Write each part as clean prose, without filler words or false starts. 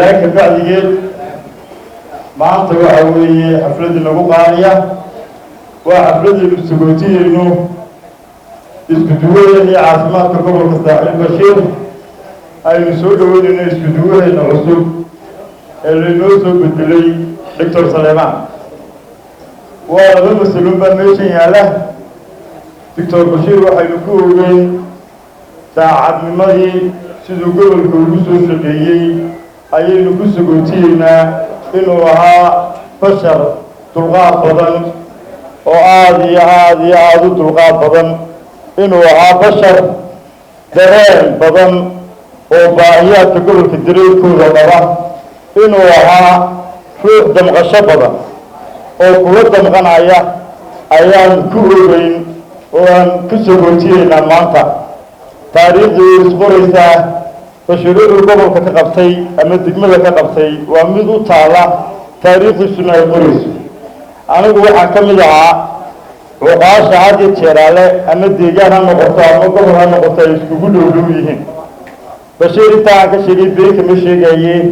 لكن بعد ما أنت وحوي حفلة النبوغانية وحفلة السكوتية إنه يسكتوه اللي عاصمات كبر مستعمل بشير أي نسوله إنه يسكتوه إنه عصب اللي نوصل بالدلي دكتور سليمان وأنا مسلم بالنشين على دكتور بشير وحيلكوه بين ساعد من ماضي سيدو قبل كوروسو شقيي ayaynu ku sugootiyeynaa inuu ahaa bashar dulqaad badan oo aad u dulqaad badan inuu ahaa bashar dareen badan oo baahiyaadka gobolka dareerkooda qaba inuu ahaa ruux damqasho badan oo kula damqanaya ayaan ku ogeyn oo aan ku sugootiyeynaa maanta taariikhdu way isqoraysaa فشروط القبل كتقبتي أما الدجمة كتقبتي وأمد طالع تاريخ السنة القريش أنا أقول حكم لها وقاش عادي تشرالة أما الدجاجة نقطة أما قبل نقطة يسكبوا دوليهم بشير تاعك شريف بيك مشي جاي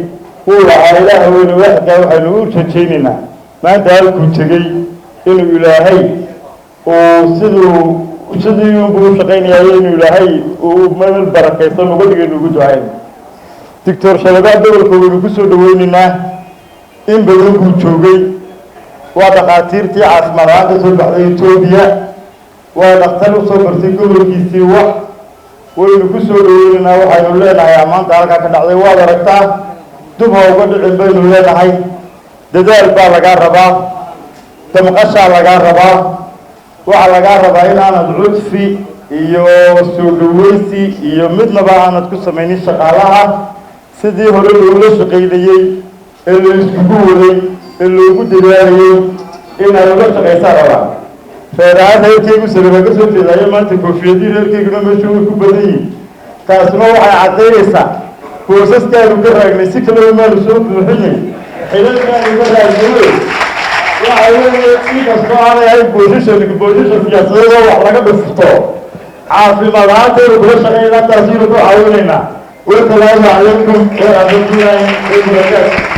هو عائلة هو الواحد وحلول تشيننا ما أنت هالكوتشي إنه إلهي وسيدو يوم شقين يعين ولاهي ومن البركة يصير مقدر ينوجد عين دكتور شلبات دول كونوا كسر دويننا إن بدون كوتشوجي ودكاتير تي عاصمات تصل بعد إثيوبيا ودكتور صبر تقول كيسيوا وين كسر دويننا وحيقول لنا يا مان تعالى كنا على وادركتا دبوا وقدر بين ولانا هاي دجال بالغاربا تمقشع لغاربا waxaa laga rabaa inaanad cudfi iyo soo dhaweysi iyo midnaba aanad ku samaynin shaqaalaha sidii hore loola shaqaynayay ee la iskugu waday ee loogu dadaalayay inaad uga shaqaysaa rabaa reeraha reerkaygu salaba ka soo jeedaayo maanta koofiyadii reerkayguna meeshu way ku badan yihiin taasna waxay caddaynaysaa boosaskaanu ka raagnay si kaleba maanu soo buuxinay xilalkaanu ka raagnay inkastoo aanay ahayn boosasha siyaasadeedoo wax laga dhufto caafimaad ahaantaynu kula shaqaynaa taasiinu ku caawinaynaa wasalaamu calaykum warahmatullaahi wabarakaatu